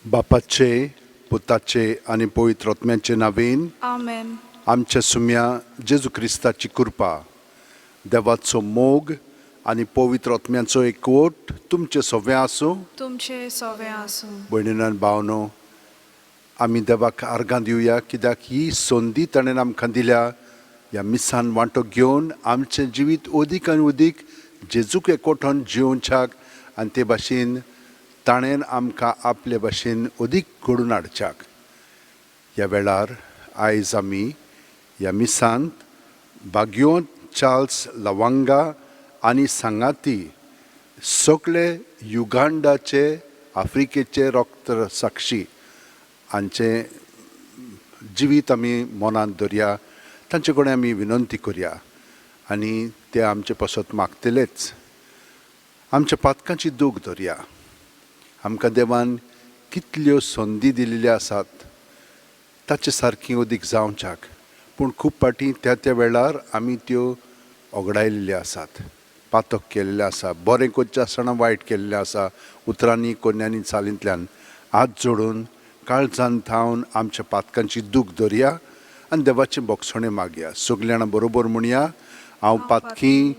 बापाचे, पुताचे आणि पवित्र आत्म्याचे नावेन आमेन. आमच्या सुम्या जेजू क्रिस्ताची कृपा, देवाचो मोग आणि पवित्र आत्म्याचो एकवट तुमचे सगळे आसूं. तुमचे सवे आसूं. भयणीन भावनो, आमी देवाक आर्गां दिवया, कित्याक ही संदी ताणें आमकां दिल्या. ह्या मिसान वांटो घेवन आमचें जिवीत अदीक आनी अदीक जेजूक एकवटान जिवच्याक आनी ते भाशेन ताणें आमकां आपले भाशेन अदीक घडोवन हाडच्याक. ह्या वेळार आयज आमी ह्या मिसांत बागयोंत चार्ल्स लवांगा आनी सांगाती सगळे युगांडाचे आफ्रिकेचे रक्त साक्षी हांचे जिवीत आमी मनांत धरया. तांचे कडेन आमी विनंती करया आनी ते आमचे पासत मागतलेच. आमच्या पातकांची दूख धरया. आमकां देवान कितल्यो संदी दिल्ल्यो आसात ताचे सारकी अदीक जावच्याक, पूण खूब फाटीं त्या त्या वेळार आमी त्यो ओगडायल्ल्यो आसात, पातक केल्ले आसा, बरें करचे आसतना वायट केल्लें आसा. उतरांनी कोन्यांनी चालींतल्यान हात जोडून काळजान थावन आमच्या पातकांची दूख धरया आनी देवाचें बोगसणें मागया. सगळीं जाणां बरोबर म्हणया, हांव पातकी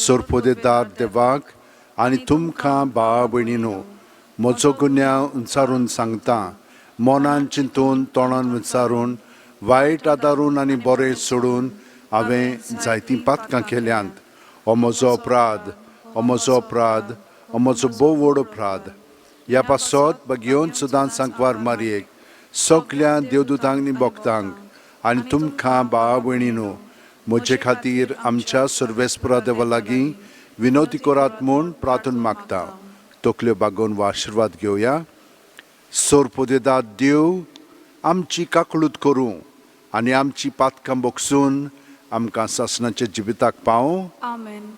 सोरपोदेदार देवाक आनी तुमकां भावा भयणीनो म्हजो गुन्यांव विचारून सांगता. मनान चिंतून तोंडान विचारून वायट आदारून आनी बरें सोडून हांवें जायतीं पातकां केल्यांत. हो म्हजो अपराध, हो म्हजो अपराध, हो म्हजो भोव व्हड अपराध. ह्या पासत घेवन सुद्दां सांकवार मारयेक सगळ्या देवदूतांक आनी भक्तांक आनी तुमकां भावा भयणीनो म्हजे खातीर आमच्या सर्वेस्परा देवा लागीं विनवती करात म्हूण प्रार्थना मागता. तकल्यो बागोवन वा आशिर्वाद घेवया. सोरपोदेदार देव आमची काकळूत करूं आनी आमची पातकां बोगसून आमकां सासणाच्या जिविताक पावूं. आमेन.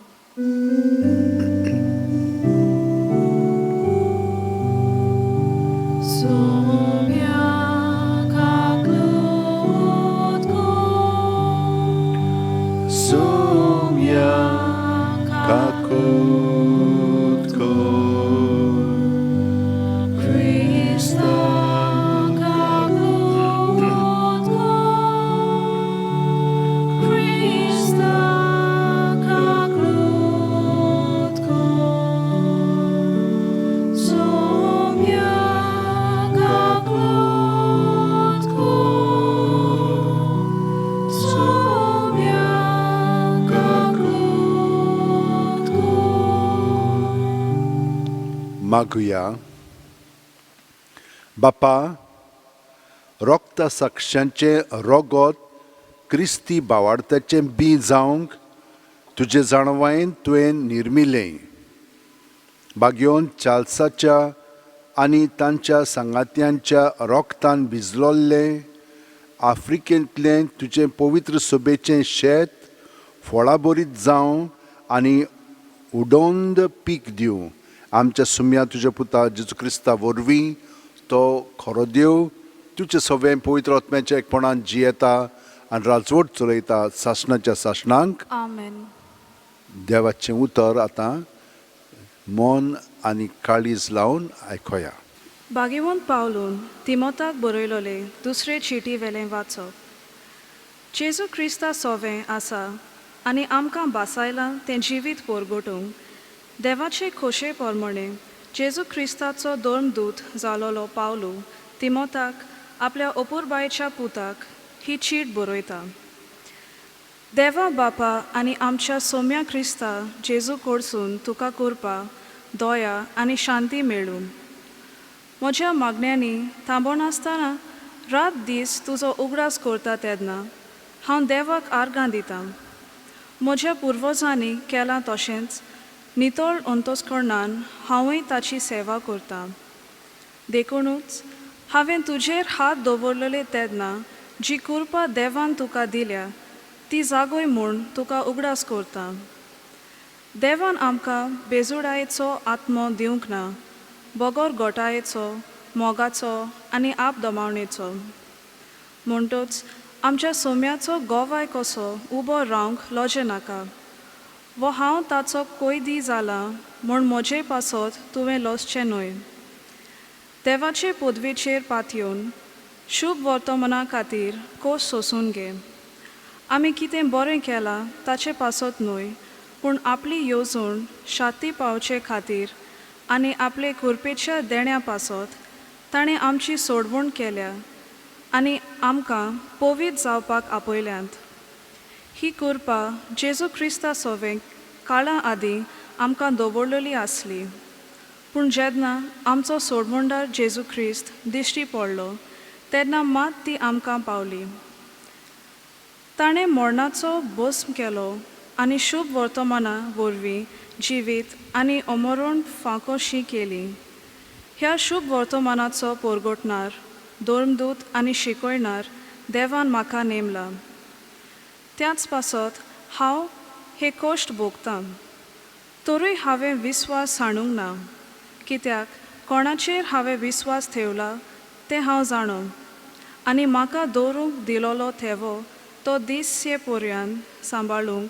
मागुया. बापा, रगता साक्षांचे रगत क्रिस्ती भावार्थाचें बी जावंक तुजे जाणवायेन तुवें निर्मिलें. बागयोन चार्ल्साच्या आनी तांच्या सांगात्यांच्या रोगतान भिजलोल्ले आफ्रिकेंतलें तुजें पवित्र सोबेचें शेत फळां बरीत जावं आनी उडोंद पीक दिवं. आमच्या सुम्या तुज्या पुता जेजू क्रिस्ता वरवीं तो खरो देव तुजें सगळें पवित्र आत्म्याच्या एकपणान जियेता आनी राजवट चलयता सासणाच्या सासणांक. आमेन. देवाचें उतर आतां मन आनी काळीज लावन आयकोया. बागेवंत पावलून तिमोथाक बरयलोले दुसरे चिटी वेलें वाचप. जेजू क्रिस्ता सोवें आसा आनी आमकां बासायलां तें जिवीत पोरगोटूंक देवाचे खोशे पोरमणे जेजू क्रिस्ताचो धर्मदूत जालोलो पावलू तिमोथाक आपल्या अपुरबायेच्या पुताक ही चीट बरयता. देवा बापा आनी आमच्या सोम्या क्रिस्ता जेजू कडसून तुका कृपा, दया आनी शांती मेळूं. म्हज्या मागण्यांनी थांबोनासतना रात दीस तुजो उगडास करता तेन्ना हांव देवाक आर्गां दितां. म्हज्या पुर्वजांनी केलां तशेंच नितळ अंतस्करणान हांवूय ताची सेवा करतां. देखूनच हांवें तुजेर हात दवरलेले तेन्ना जी कृपा देवान तुका दिल्या ती जागोय म्हूण तुका उगडास करता. देवान आमकां बेजुडायेचो आत्मो दिवंक ना, बोगोर गोटायेचो, मोगाचो आनी आपदमावणेचो. म्हणटच आमच्या सोम्याचो गोवाय कसो उबो रावंक लोजे नाका. वो हांव ताचो कोयदी जाला म्हूण म्हजे पासत तुवें लोसचें न्हय. देवाचे पदवेचेर पातयेवन शुभ वर्तमाना खातीर खोस सोंसून घे. आमी कितें बरें केलां ताचे पासत न्हय, पूण आपली येवजण शाती पावचे खातीर आनी आपले कृपेच्या देण्या पासत ताणें आमची सोडवण केल्या आनी आमकां पवित्र जावपाक आपयल्यांत. ही कृपा जेजू क्रिस्ता सोवें काळां आदीं आमकां दवरलेली आसली, पूण जेन्ना आमचो सोडवणदार जेजू क्रिस्त दिश्टी पडलो तेन्ना मात ती आमकां पावली. ताणें मरणाचो भस्म केलो आनी शुभ वर्तमाना वरवीं जिवीत आनी अमरण फांकोशी केली. ह्या शुभ वर्तमानाचो परगटणार, धर्मदूत आनी शिकयणार देवान म्हाका नेमला. त्याच पासत हांव हे कश्ट भोगतां. तरूय हांवें विस्वास हाणूंक ना, कित्याक कोणाचेर हांवें विस्वास थेवला तें हांव जाणो, आनी म्हाका दवरूंक दिलोलो थेवो तो दीस पर्यंत सांबाळूंक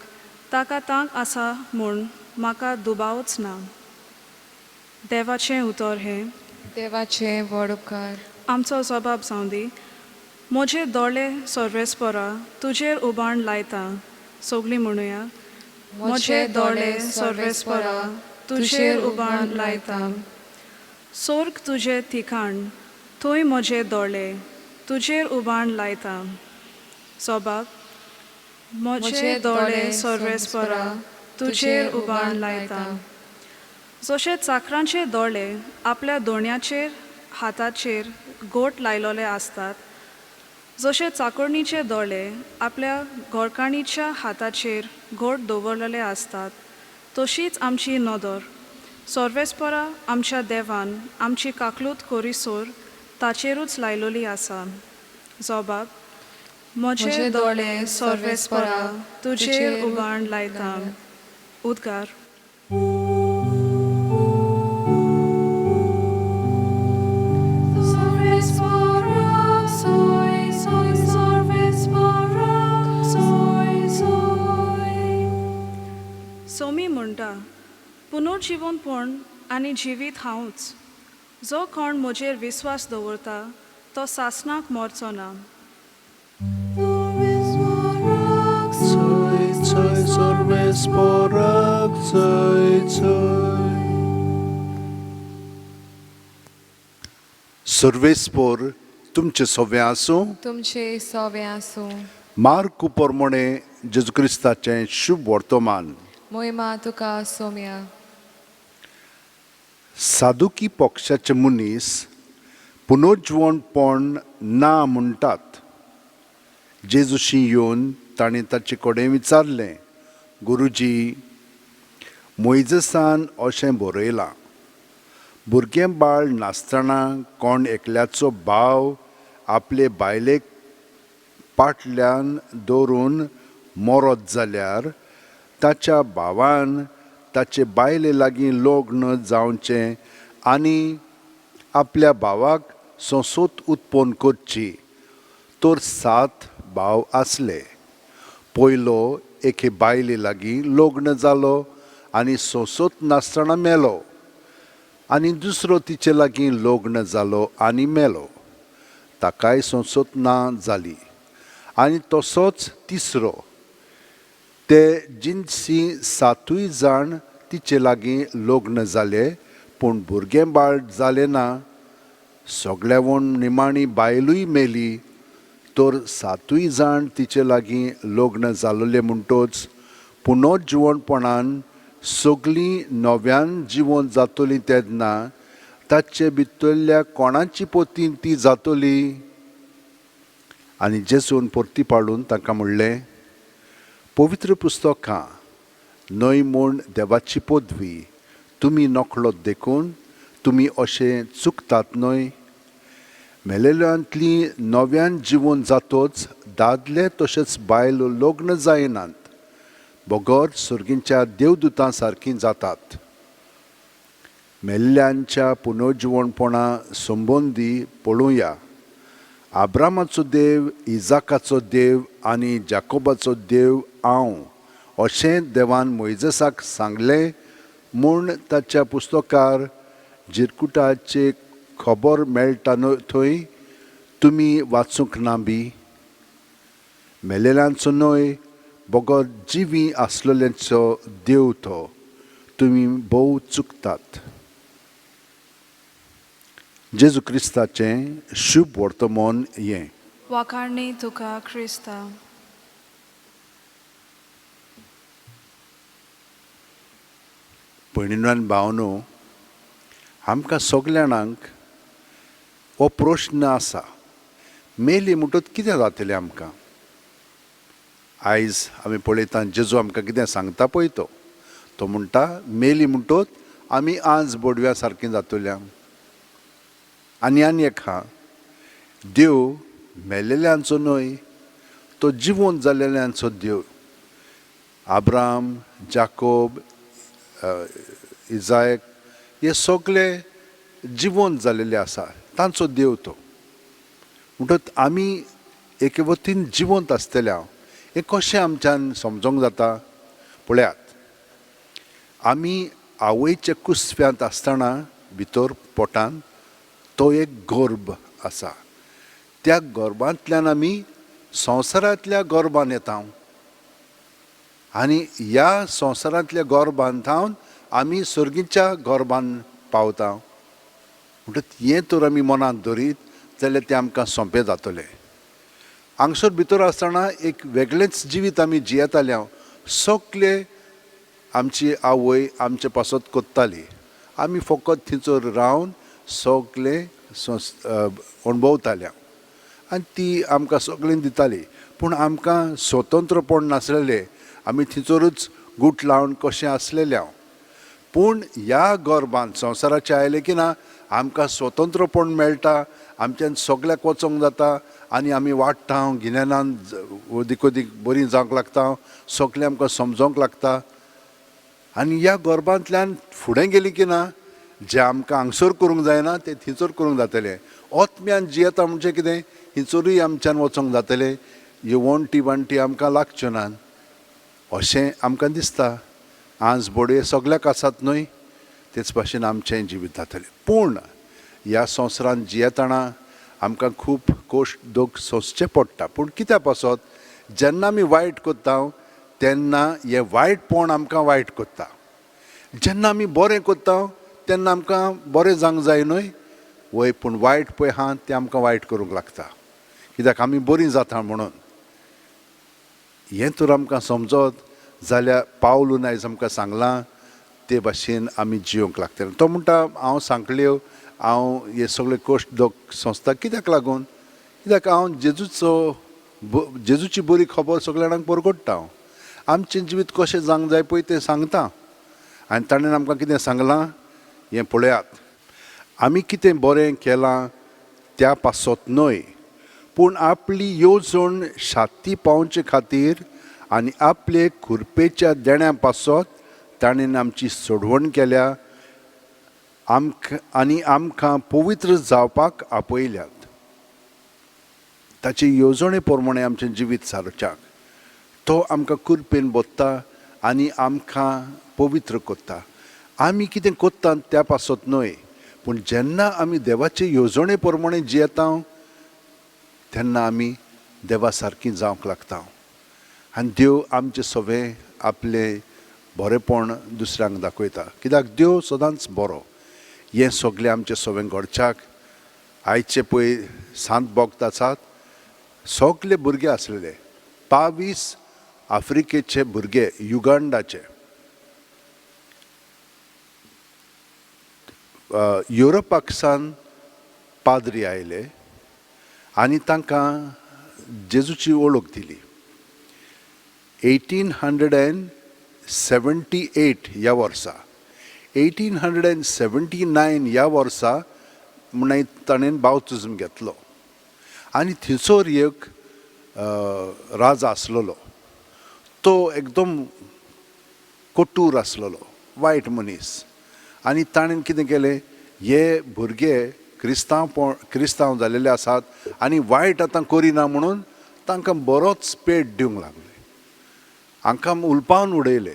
ताका तांक आसा म्हूण म्हाका दुबावच ना. देवाचें उतर हें. देवाचे व्हड उपकार. आमचो जबाब जावं दी. म्हजे दोळे सर्वेस्परा तुजेर उबाण लायता. सगळीं म्हणुया. म्हजे दोळे सर्वेस्परा तुजेर उबाण लायता. स्वर्ग तुजें ठिकाण, थंय म्हजे दोळे तुजेर उबाण लायता. जबाब. म्हजे दोळे सर्वेस्परा तुजेर उबाण लायता. जशे चाकरांचे दोळे आपल्या दोण्याचेर हाताचेर गोट लायलोले आसतात, जशे चाकरणीचे दोळे आपल्या घोरकाणीच्या हाताचेर गोट दवरलेले आसतात, तशीच आमची नदर सर्वेस्परा आमच्या देवान आमची काकलूत करिसोर ताचेरूच लायलोली आसा. जबाब. म्हजे दोळे सर्वेस्परा तुजेर उबाण लायता. उद्गार. सोमी म्हणटा, पुनर्जीवनपण आनी जिवीत हांवूच. जो कोण म्हजेर विस्वास दवरता तो सासणाक मरचो ना. सर्वेस्पोर तुमचे सोवे आसूं. तुमचे सोवे आसूं. मार्क प्रमाणे जेजू क्रिस्ताचें शुभ वर्तमान. मोहिमा तुका सोम्या. सादुकी पक्षाचे मनीस पुनर्जीवनपण ना म्हणटात. जेजूशी येवन ताणें ताचे कडेन विचारलें, गुरुजी, मोइजेसान अशें बरयलां, भुरगें बाळ नासतना कोण एकल्याचो भाव आपले बायलेक पाटल्यान दवरून मरत जाल्यार ताच्या भावान ताचे बायले लागीं लग्न जावचें आनी आपल्या भावाक संसोत उत्पन्न करची. तर 7 भाव आसले. पयलो एके बायले लागीं लग्न जालो आनी संसोत नासतना मेलो, आनी दुसरो तिचे लागीं लग्न जालो आनी मेलो, ताकाय संसोत ना जाली. आनी तसोच तिसरो. ते जिन्सी 7 जाण तिचे लागीं लग्न जाले, पूण भुरगें बाळ जालें ना. सगळ्यावण निमाणी बायलूय मेली. तर 7 जाण तिचे लागीं लग्न जालोले म्हणटच पुनर्जीवनपणान सगळीं नव्यान जिवन जातलीं तेन्ना ताचे भितरल्या कोणाची पोतीन ती जातली. आनी जेजून परती पाडून तांकां म्हणलें, पवित्र पुस्तकां न्हय म्हूण देवाची पदवी तुमी नकळो देखून तुमी अशें चुकतात न्हय. मेलेल्यांतली नव्यान जिवून जातोच दादले तशेंच बायल लग्न जायनात, बोगोर सुर्गींच्या देवदुतां सारकीं जातात. मेल्ल्यांच्या पुनर्जिवणपणा संबंदी पळोवया. आब्रामाचो देव, इजाकाचो देव आनी जाकोबाचो देव हांव, अशें देवान मोइजेसाक सांगलें म्हूण ताच्या पुस्तकार जिरकुटाचे खबर मेळटा थंय तुमी वाचूंक ना बी. मेलेल्यांचो न्हय, बोगोर जिवी आसलेल्यांचो देव तो. तुमी भोव चुकतात. जेजू क्रिस्ताचें शुभ वर्तमान हें. वाखाणणी तुका क्रिस्ता. भयणीन भावनो, आमकां सगळ्यांक हो प्रश्न आसा, मेली म्हणटच कितें जातलें आमकां. आयज आमी पळयता जेजू आमकां कितें सांगता पळय तो म्हणटा मेली म्हणटच आमी आज बोडव्या सारकीं जातल्या. आनी एक आहा, देव मेलेल्यांचो न्हय, तो जिवंत जाल्ल्यांचो देव. आब्राम, जाकोब, इजाक हे सगळे जिवंत जाल्लेले आसा, तांचो देव तो. म्हणटच आमी एके वतीन जिवंत आसतल्या हें कशें आमच्यान समजोंक जाता. पळयात, आमी आवयच्या कुसव्यांत आसतना भितर पोटांत तो एक गर्भ आसा. त्या गर्भांतल्यान आमी संवसारांतल्या गर्भान येता आनी ह्या संवसारांतल्या गर्भांत आमी सर्गीच्या गर्भान पावता. म्हणटच हें तर आमी मनांत धरीत जाल्यार तें आमकां सोंपें जातलें. हांगसर भितर आसतना एक वेगळेंच जिवीत आमी जियेताल्या. सगळे आमची आवय आमचे पासत कोत्ताली, आमी फकत थंयसर रावन सगळे अणभवताल्या आनी ती आमकां सगळीं दिताली. पूण आमकां स्वतंत्रपण नासलेलें, आमी थंयसरूच गूट लावन कशें आसलेल्या. पूण ह्या गर्भांत संवसाराचे आयले की ना आमकां स्वतंत्रपण मेळटा, आमच्यान सगळ्याक वचोंक जाता आनी आमी वाडटा, गिन्यानान अदीक बरीं जावंक लागता, सगळें आमकां समजोंक लागता. आनी ह्या गर्भांतल्यान फुडें गेलीं की ना जें आमकां हांगसर करूंक जायना तें थंयसर करूंक जातलें. ओतम्यान जियेता म्हणजे कितें, थंयसरूय आमच्यान वचोंक जातलें. ह्यो वणटी वाणटी आमकां लागच्यो नात अशें आमकां दिसता. आज बोडये सगळ्याक आसात न्हय, तेच भाशेन आमचें जिवीत जातलें. पूण ह्या संवसारांत जियेतना आमकां खूब कोश्ट दूख सोंसचें पडटा. पूण कित्याक पासत, जेन्ना आमी वायट करता तेन्ना हें वायटपण आमकां वायट करता. जेन्ना आमी बरें करता तेन्ना आमकां बरें जावंक जाय न्हय. वय पूण वायट पळय आहा तें आमकां वायट करूंक लागता, कित्याक आमी बरीं जाता म्हणून. हें तर आमकां समजत जाल्यार पावलून आयज आमकां सांगलां ते भाशेन आमी जिवंक लागतलें. तो म्हणटा हांव सांकल्यो, हांव हे सगळे कोश्ट दूख सोंसता कित्याक लागून, कित्याक हांव जेजूची बरी खबर सगळ्या जाणांक परगट्टा. आमचें जिवीत कशें जावंक जाय पळय तें सांगता. आनी ताणें आमकां कितें सांगलां हें पळयात. आमी कितें बरें केलां त्या पासत न्हय, पूण आपली येवजण शाती पावचे खातीर आनी आपले खुरपेच्या देण्या पासत ताणें आमची सोडवण केल्या आनी आमकां पवित्र जावपाक आपयल्यात. ताचे येवजणे प्रमाणें आमचें जिवीत सारच्याक तो आमकां कुरपेन बोत्ता आनी आमकां पवित्र करता. आमी कितें कोत्ता त्या पासत न्हय, पूण जेन्ना आमी देवाचे येवजणे प्रमाणें जियेता तेन्ना आमी देवा सारकीं जावंक लागता. आनी देव आमचें सगळें आपलें बरेंपण दुसऱ्यांक दाखयता, कित्याक देव सदांच बरो. हें सगळें आमचें सगळें घडच्याक आयचे पळय सांत भक्त आसात, सगळे भुरगे आसलेले 22 आफ्रिकेचे भुरगे, युगांडाचे, युरोपाक सावन पाद्री आयले आनी तांकां जेजूची ओळख दिली. 1878 ह्या वर्सा 1879 ह्या वर्सा म्हणून ताणें बावतिजम घेतलो आनी थंयसर एक राजा आसलेलो तो एकदम कटूर आसलेलो वायट मनीस आनी ताणें कितें केलें हे भुरगे क्रिस्तांव जालेले आसात आनी वायट आतां करिना म्हणून तांकां बरोच पेट दिवंक लागले हांकां उलपावन उडयले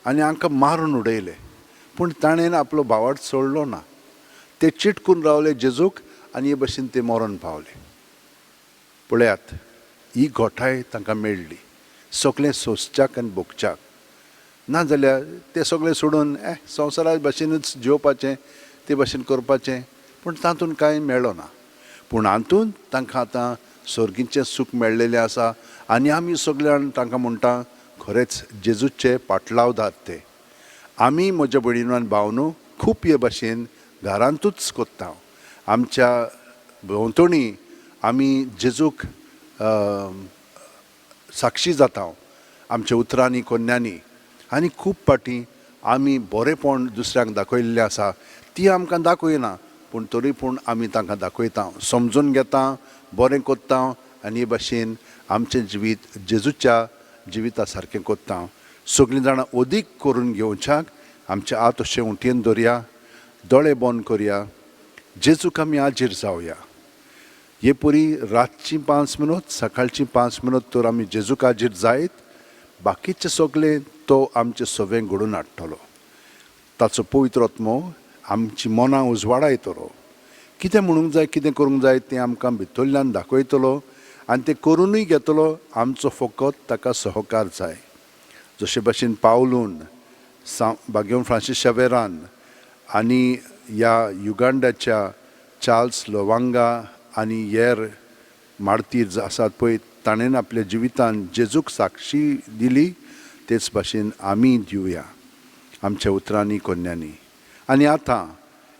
आनी हांकां मारून उडयले पूण ताणें आपलो भावार्थ सोडलो ना ते चिटकून रावले जेजूक आनी हे भशेन ते मरण पावले पळयात ही घोटाय तांकां मेळ्ळी सगळें सोंसच्याक आनी भोगच्याक नाजाल्यार ते सगळें सोडून संवसारा भशेनूच जेवपाचें ते भशेन करपाचें पूण तातूंत कांय मेळ्ळो ना पूण हातूंत तांकां आतां सर्गीचें सूख मेळ्ळेलें आसा आनी आमी सगळे जाण तांकां म्हणटा खरेंच जेजूचे पाटलावदार ते आमी म्हज्या भयणीनो आनी भावनो खूब हे भशेन घरांतूच कोत्ता आमच्या भोंवतणी आमी जेजूक साक्षी जाता आमच्या उतरांनी कोन्यांनी आनी खूब पाटी आमी बरेंपण दुसऱ्यांक दाखयल्लें आसा ती आमकां दाखयना पूण तरी पूण आमी तांकां दाखयता समजून घेता बरें कोत्ता आनी हे भशेन आमचें जिवीत जेजूच्या जिविता सारकें कोत्ता सगळीं जाणां अदीक करून घेवच्याक आमचे आत अशें उंटयेन दवरया दोळे बंद करया जेजूक आमी आजीर जावया हे परी रातची 5 मिनट सकाळची 5 मिनट तर आमी जेजूक आजीर जायत बाकीचें सगळें तो आमचे सवें घडोवन हाडटलो ताचो पवित्र आत्मो आमची मनां उजवाडायतलो कितें म्हणूंक जाय कितें करूंक जाय तें आमकां भितरल्यान दाखयतलो आनी तें करूनय घेतलो आमचो फकत ताका सहकार जाय जशे भशेन पावलून बागेवन फ्रांसीस शावेरान आनी ह्या युगांडाच्या चार्ल्स लोवांगा आनी हेर मार्तीर आसात पळय ताणें आपल्या जिवितान जेजूक साक्षी दिली तेच भाशेन आमी दिवया आमच्या उतरांनी कोन्यांनी आनी आतां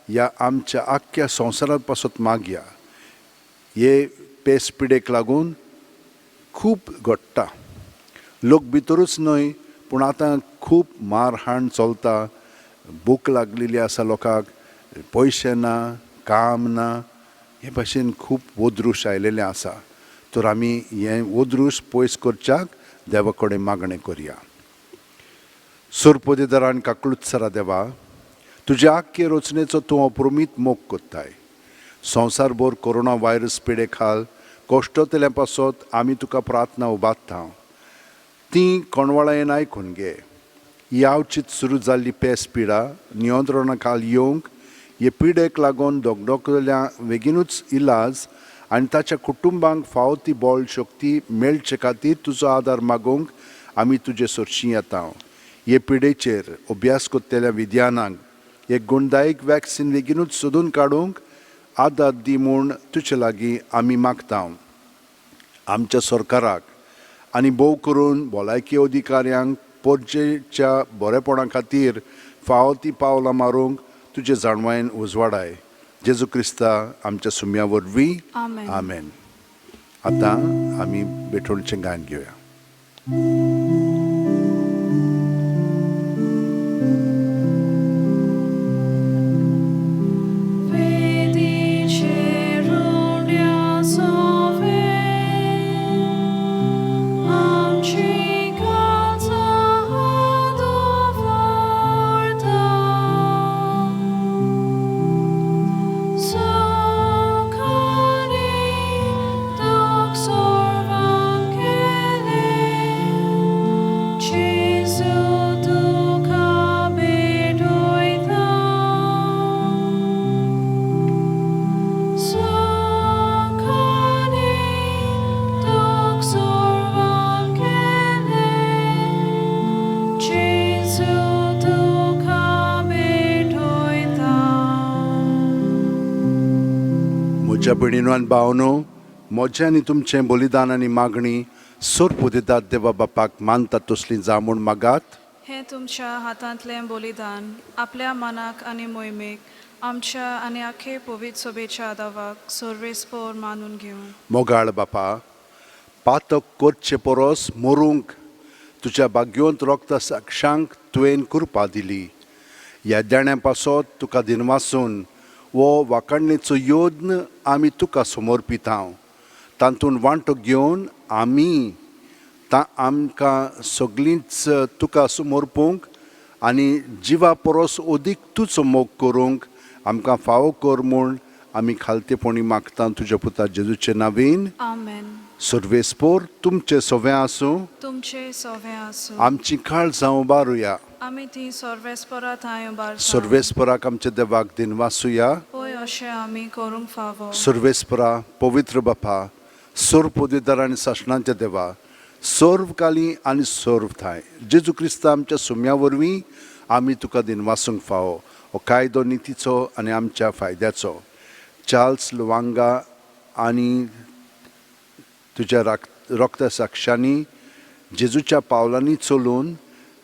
ह्या आमच्या आख्ख्या संवसारांत पासत मागया हे पेस पिडेक लागून खूब घडटा लोक भितरूच न्हय पूण आतां खूब मारहाण चलता भूक लागलेली आसा लोकांक पयशे ना काम ना हे भशेन खूब ओद्रूश आयलेलें आसा तर आमी हें ओद्रूश पयस करच्याक देवा कडेन मागणें करया सुरपोदेदार आनी काकुळुत्सरा देवा तुज्या आख्खे रचनेचो तूं अप्रमीत मोग कोत्ताय संवसारभर कोरोना व्हायरस पिडे खाल कश्टतल्या पासत आमी तुका प्रार्थना उबारता ती कोणवळायेन आयकून घे यावचीत सुरू जाल्ली पेस पिडा नियंत्रणा खाल येवंक हे पिडेक लागून दोगदोगल्या बेगीनूच इलाज आनी ताच्या कुटुंबांक फावो ती बळ शक्ती मेळचे खातीर तुजो आदार मागूंक आमी तुजे सरशीं येता हे पिडेचेर अभ्यास कोत्तेल्या विद्यानांक एक गुणदायक वॅक्सीन बेगीनूच सोदून काडूंक आदार दी म्हूण तुजे लागीं आमी मागता आमच्या सरकाराक आनी भोव करून भलायकी अधिकाऱ्यांक पोरजेच्या बरेपणा खातीर फावो ती पावलां मारूंक तुजे जाणवायेन उजवाडाय जेजू क्रिस्ता आमच्या सुम्या वरवीं आमेन आतां आमी बेठोळचें गायन घेवया म्हज्या भयणीनो आनी भावनो म्हजें आनी तुमचें बलिदान आनी मागणी सोरपोदेदार देवा बापाक मानता तसलीं जा म्हूण मागात हें तुमच्या हातांतलें बलिदान आपल्या मनाक आनी मोहिमेक आमच्या आनी आख्खे पवित्र सभेच्या आदावाक सर्वेस्पर मानून घेवन मोगाळ बापा पातक करचे परस मरूंक तुज्या भाग्यवंत रगता साक्षांक तुवें कृपा दिली. ह्या देण्या पासत तुका दिनवासून वो वाकाणणेचो योद्न आमी तुका समर्पितांव. तातूंत वांटो घेवन आमी आमकां सगळींच तुका समर्पूंक आनी जिवा परस अदीक तुजो मोग करूंक आमकां फावो कर म्हूण आमी खालतेपणी मागता तुज्या पुता जेजूचे नांवेन. आमेन. सर्वेस्पोर तुमचे सवें आसूं. तुमचे सवें आसूं. आमची काळ जावं बारुया. आमी ती सर्वेस्परा थंय उबारता. सर्वेस्पराक आमच्या देवाक दिनवासुया. होय अशें आमी करूंक फावो. सर्वेस्परा पवित्र बापा, सर्व पदवीधर आनी शासनाच्या देवा, सर्वकाली आनी सर्व थाय जेजू क्रिस्त आमच्या सुम्या वरवीं आमी तुका दिनवासूंक फावो. हो कायदो नितीचो आनी आमच्या फायद्याचो. चार्ल्स लुवांगा आनी तुज्या रगता साक्षांनी जेजूच्या पावलांनी चलून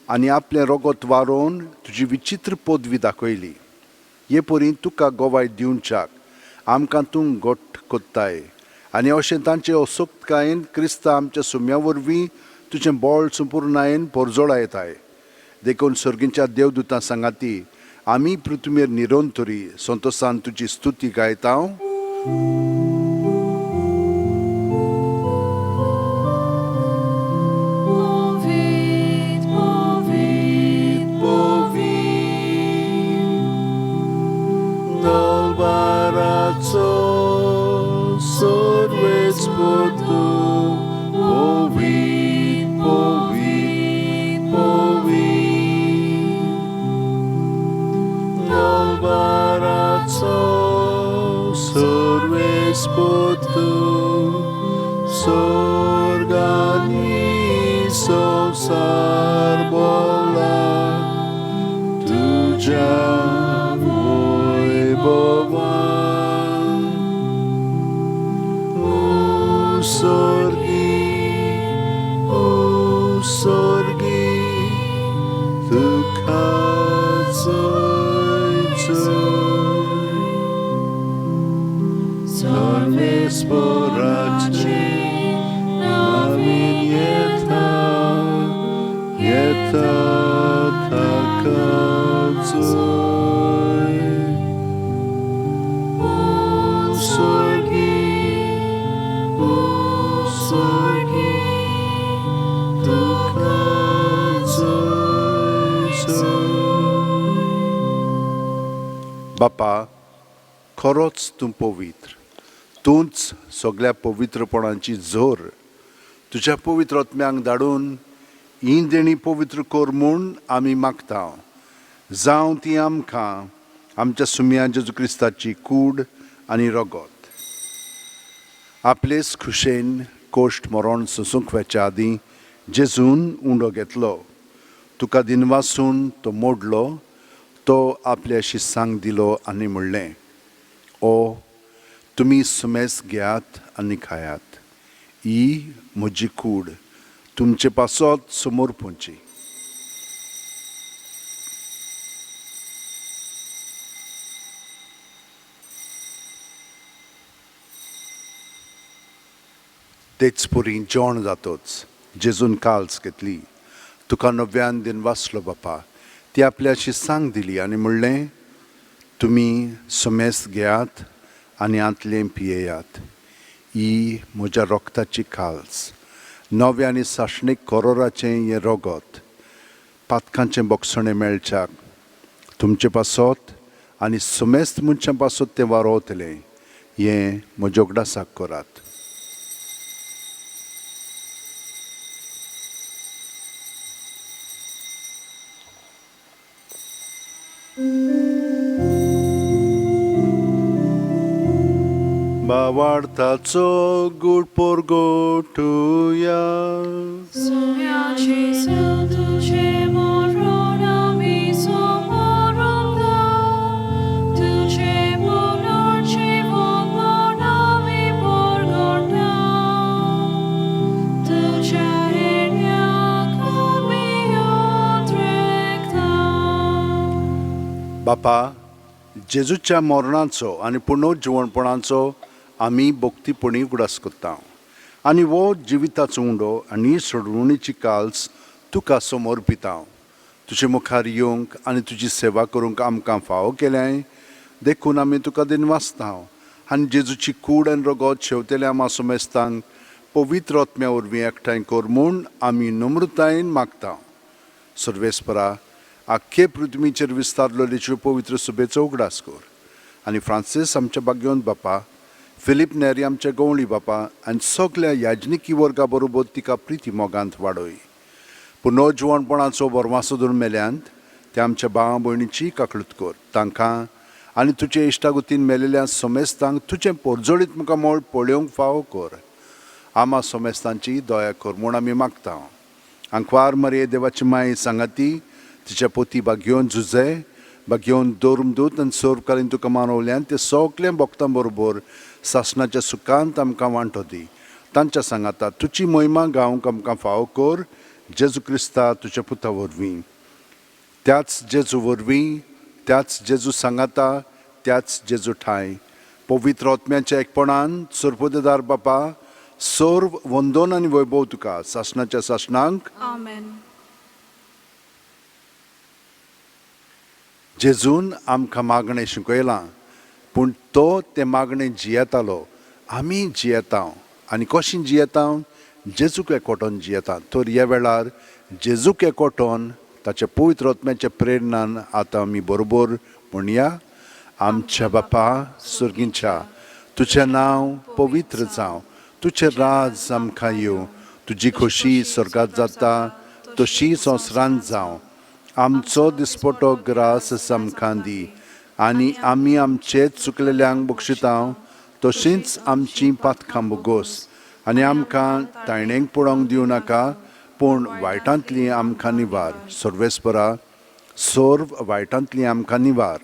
आनी आपलें रगत वारोवन तुजी विचित्र पदवी दाखयली. हे परी तुका गोवाय दिवच्याक आमकां तूं घोट कोत्ताय आनी अशें तांचे असोक्तकायेन क्रिस्ता आमच्या सुम्या वरवीं तुजें बोळ संपूर्णायेन परजोळायताय. देखून सर्गींच्या देवदूतां सांगाती आमी पृथ्वीर निरंतरी संतोशान तुजी स्तुती गायता. संसार बोला तुझ्या वैभवान. ओ स्वर्गी तुका सर्वेस्पराचे नवीन येता ताका बापा, खरोच तूं पवित्र. तूंच सगळ्या पवित्रपणाची जोर. तुज्या पवित्र आत्म्यांक धाडून ही देणी पवित्र कर म्हूण आमी मागता. जावं ती आमकां आमच्या सुम्या जेजू क्रिस्ताची कूड आनी रगत आपलेच खुशेन कोश्ट मरण सोसूंक वेच्या आदीं जेजून उंडो घेतलो. तुका दिनवासून तो मोडलो. तो आपल्या शिस्सांक दिलो आनी म्हणलें, ओ तुमी सुमेस घेयात आनी खायात. ही म्हजी कूड तुमचे पासत समोर पोंची. तेच परी जेवण जातोच जेजून काल्स घेतली. तुका नव्यान दिनवासलो बापा. ती आपल्या शिस्सांक दिली आनी म्हणलें, तुमी सुमेस घेयात आनी आंतलें पियेयात. ही म्हज्या रोगताची काल्स. नवे आनी साशणीक करोराचें हें रगत पातकांचें बोगसणें मेळच्याक तुमचे पासत आनी सुमेस्त मनशां पासत तें वारोवतलें. हें म्हज्या उगडासाक करात. भावार्थाचो गूढ पोरगोटुया. बापा, जेजूच्या मरणाचो आनी पुनर्जीवणपणाचो आमी भक्तीपणी उगडास करता. आनी वो जिविताचो उंडो आनी सोडवणीची काल्स तुका समोर पितां तुजे मुखार येवंक आनी तुजी सेवा करूंक आमकां फावो केल्याय देखून आमी तुका दिनवासता आनी जेजूची कूड आनी रगत शेवतेल्या आमां मेस्तांक पवित्र आत्म्या वरवीं एकठांय कर म्हूण आमी नम्रतायेन मागता. सर्वेस्परा आख्खे पृथ्वीचेर विस्तारलेल्यो पवित्र सुबेचो उगडास कर आनी फ्रांसीस आमच्या भाग्यवंत बापा, फिलीप नेरी आमच्या गवळी बापा आनी सगल्या याजनिकी वर्गा बरोबर तिका प्रिती मोगांत वाडय. पुनर्जवणपणाचो बरवासो धरून मेल्यांत त्या आमच्या भावां भयणीची काकळूत कर. तांकां आनी तुजे इश्टागुतीन मेलेल्या समेस्तांक तुजें पोरजोळीत मुखार मोळ पळोवंक फावो कर. आमा समेस्तांची दया कर म्हूण आमी मागता. आंकवार मरे देवाची माय सांगाती तिच्या पोती भाग्यवंत जुजे भाग्यवंत दोरमदूत आनी सर्वकालीन तुका मानवल्यान ते सगल्या भक्तां बरोबर सासणाच्या सुखांत आमकां वांटो दी. तांच्या सांगाता तुजी महिमा गावंक आमकां फावो कर. जेजू क्रिस्ता तुज्या पुता वरवीं, त्याच जेजू वरवीं, त्याच जेजू सांगाता, त्याच जेजू ठाय पवित्र आत्म्याच्या एकपणान सर्वोदेदार बापा सर्व वंदन आनी वैभव तुका सासणाच्या सासणांक. आमेन. जेजून आमकां मागणें शिकयलां पूण तो तें मागणें जियेतालो. आमी जियेता आनी कशीं जियेता? जेजूक एकवटोन जियेता. तर ह्या वेळार जेजूक एकवटोन ताच्या पवित्र आत्म्याच्या प्रेरणान आतां आमी बरोबर म्हणया. आमच्या बापा सुर्गींच्या तुजें नांव पवित्र जावं, तुजें राज आमकां येवं, तुजी खोशी स्वर्गांत जाता तशी संवसारांत जावं. आमचो दिसपटो ग्रास आमकां दी आनी आमी आमचे चुकलेल्यांक बक्षिता तशींच आमची पातकां बोगोस आनी आमकां तायणेक पडोवंक दिवं नाका पूण वायटांतली आमकां निवार. सर्वेस्परा सर्व वायटांतली आमकां निवार.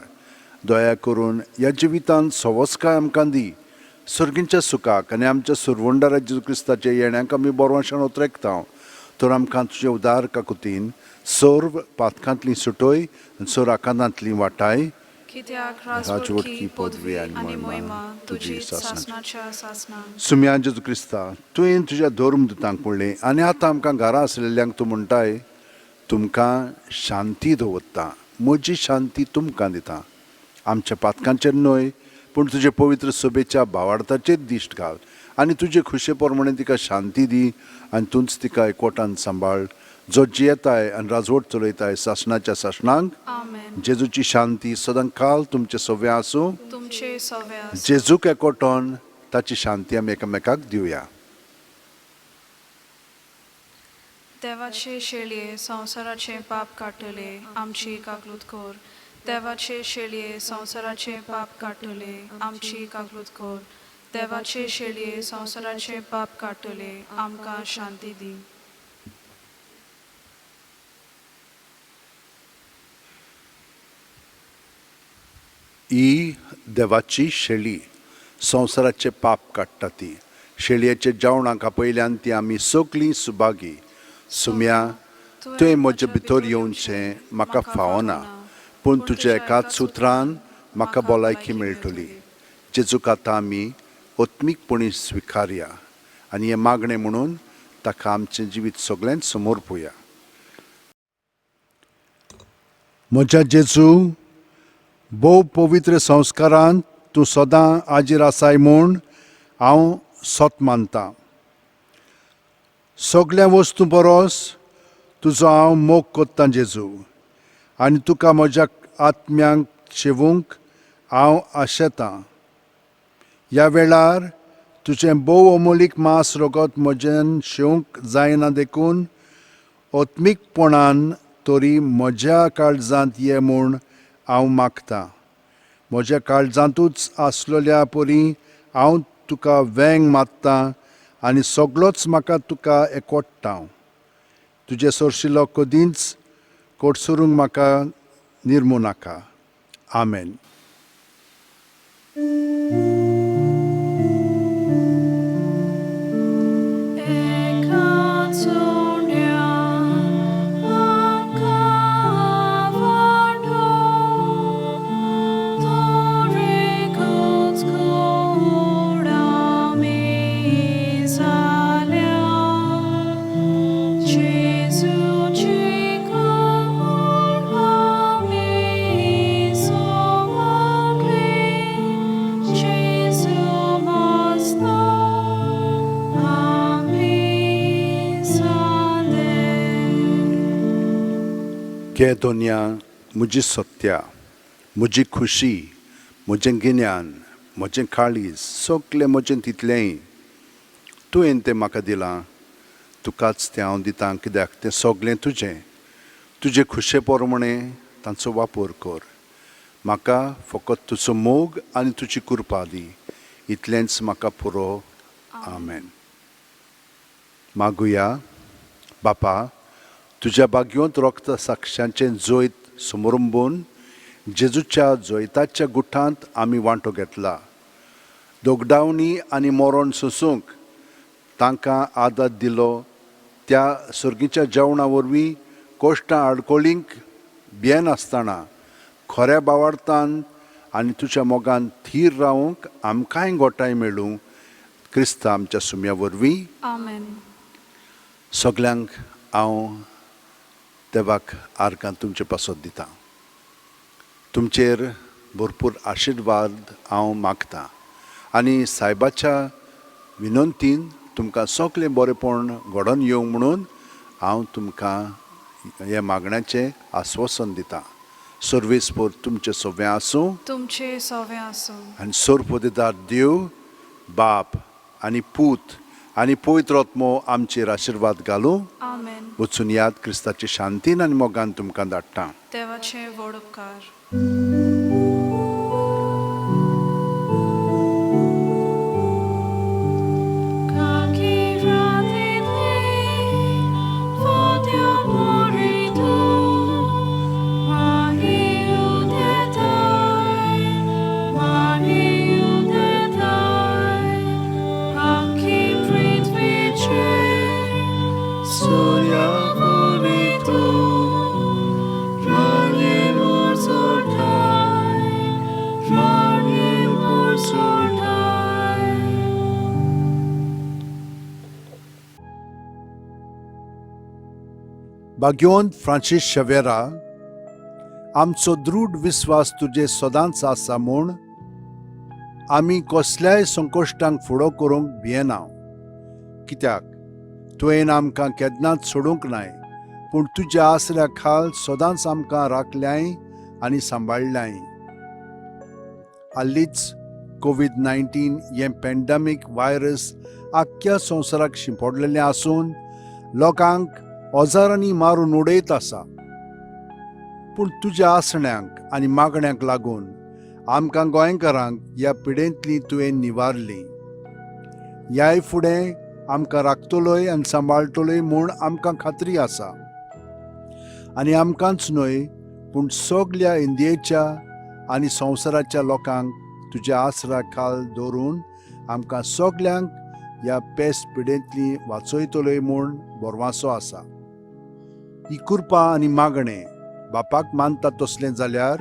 दया करून ह्या जिवितांत सवस्काय आमकां दी. सर्गींच्या सुखाक आनी आमच्या सुरवंडारा जेजू क्रिस्ताच्या येण्याक आमी बोरवांशान उतरेकता. तर आमकां तुजे उदार काकुतीन सर्व पातकांतली सुटोय आनी सर आकांतांतली वाटाय. कित्याक राजवटकी पदवी आनी महिमा तुजी सासणाच्या सासणांक. सुम्या जेजू क्रिस्ता तुवें तुज्या धर्मदुतांक म्हणलें आनी आतां आमकां घरा आसलेल्यांक तूं म्हणटाय तुमकां शांती दवरता, म्हजी शांती तुमकां दिता. आमच्या पातकांचेर न्हय पूण तुजे पवित्र सभेच्या भावार्थाचेर दिश्ट घाल आनी तुजे खुशे प्रमाणे तिका शांती दी आनी तूंच तिका एकवटान सांबाळ. जो जियेताय आनी राजवट चलयताय सासणाच्या सासणांक. आमेन. जेजूची शांती सदां काल तुमचे सव्या आसूं. तुमचे सव्या जेजूक एकवटोन ताची शांती आमी एकामेकाक दिवया. देवाचे शेळये संवसाराचे पाप काडटले आमची काकलूत कर. देवाचे शेळये संवसाराचे पाप काडटले आमची काकलूत कर. देवाचे शेळये संवसाराचे पाप काडटले आमकां शांती दी. ही देवाची शेळी संवसाराचे पाप काडटा ती. शेळयेच्या जेवणाक पयल्यान ती आमी सगलीं सुभागी. सुम्या तुवें म्हजे भितर येवचें म्हाका फावना पूण तुज्या एकाच सुत्रान म्हाका भलायकी मेळटली. जेजूक आतां आमी ओत्मीकपणी स्विकारया आनी हें मागणें म्हणून ताका आमचें जिवीत सगळ्यांत समोर पळोवया. म्हज्या जेजू भोव पवित्र संस्कारांत तूं सदां हाजीर आसाय म्हूण हांव सोत मानतां. सगळ्या वस्तू परस तुजो हांव मोग कोत्तां जेजू आनी तुका म्हज्या आत्म्यांक शेवूंक हांव आशेतां. ह्या वेळार तुजें भोव अमोलीक मांस रगत म्हज्यान शेवंक जायना देखून ओत्मीकपणान तरी म्हज्या काळजांत ये म्हूण हांव मागतां. म्हज्या काळजांतूच आसलेल्या परी हांव तुका वेंग मात्तां आनी सगळोच म्हाका तुका एकवटता. तुजे सोरशिल्लो कदींच कोडसरूंक म्हाका निर्मू नाका. आमेन. Jesus दोनिया म्हजी सत्या, म्हजी खुशी, म्हजें गिन्यान, म्हजें काळीज, सगलें म्हजें तितलेंय तुवें तें म्हाका दिलां. तुकाच तें हांव दितां, कित्याक तें सगलें तुजें. तुजे खुशे पोरमणें तांचो वापर कर. म्हाका फकत तुजो मोग आनी तुजी कृपा दी. इतलेंच म्हाका पुरो. आमेन. मागुया. बापा, तुज्या बागयोंत रक्त साक्षांचें जोयत समरुंबून जेजूच्या जोयताच्या गुठांत आमी वांटो घेतला. दोगडावणी आनी मरण सोंसूंक तांकां आदार दिलो त्या सर्गीच्या जेवणा वरवीं कोश्टां आडकोळींक भियेनासतना खऱ्या बावार्थान आनी तुज्या मोगान थीर रावूंक आमकांय गोठाय मेळूं. क्रिस्त आमच्या सुम्या वरवीं. आमेन. सगल्यांक हांव देवाक आर्गां तुमचे पासत दितां. तुमचेर भरपूर आशिर्वाद हांव मागतां आनी सायबाच्या विनंतीन तुमकां सगलें बरेंपण घडोवन येवंक म्हणून हांव तुमकां हे मागण्याचें आस्वासन दितां. सर्वेस्पर तुमचें सगळें आसूं तुमचे सवे आसूं. आनी सर्वोदेदार देव, बाप आनी पूत आनी पवित्र आत्मो आमचेर आशिर्वाद घालूं. आमेन. वचून याद क्रिस्ताची शांतीन आनी मोगान तुमकां धाडटां. देवाचे व्हड उपकार. बाग्योन फ्रांसीस शेवेरा, आमचो दृढ विस्वास तुजे सदांच आसा म्हूण आमी कसल्याय संकश्टांक फुडो करूंक भियेना. कित्याक तुवें आमकां केन्नाच सोडूंक नाय, पूण तुज्या आसऱ्या खाल सदांच आमकां राखल्याय आनी सांबाळल्याय. हालींच कोविड-19 हें पॅन्डेमीक वायरस आख्ख्या संवसाराक शिंपडलेलें आसून लोकांक ओजारांनी मारून उडयत आसा. पूण तुज्या आसण्यांक आनी मागण्यांक लागून आमकां गोंयकारांक ह्या पिडेंतली तुवें निवारली. ह्याय फुडें आमकां राखतलोय आनी सांबाळटलोय म्हूण आमकां खात्री आसा. आनी आमकांच न्हय, पूण सगल्या इंडियेच्या आनी संवसाराच्या लोकांक तुज्या आसरा खाल दवरून आमकां सगल्यांक ह्या पेस्त पिडेंतली वाचयतलोय म्हूण बोरवांसो आसा. ही कृपा आनी मागणें बापाक मानता तसलें जाल्यार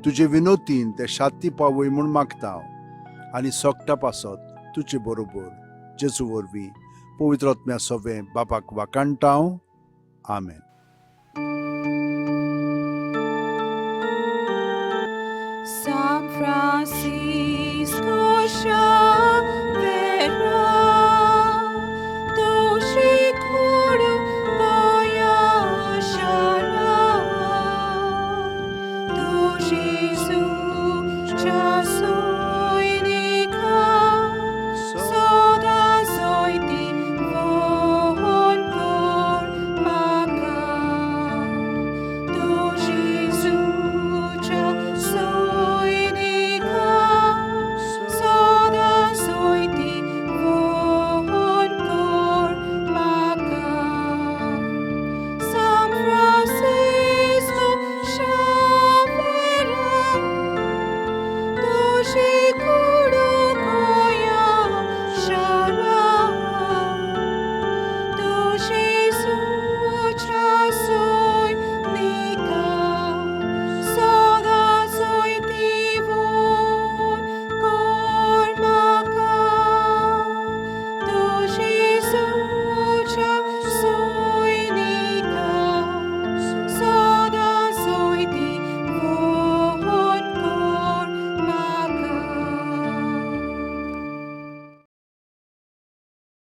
तुजे विनोतीन तें शांती पावय म्हूण मागता हांव. आनी सोगटा पासत तुजे बरोबर जेजू वरवीं पवित्र आत्म्या सवें बापाक वाकाणटा हांव. आमेन. San Francisco Xaviera, duši kurių bojašara, tu Jėzų čia su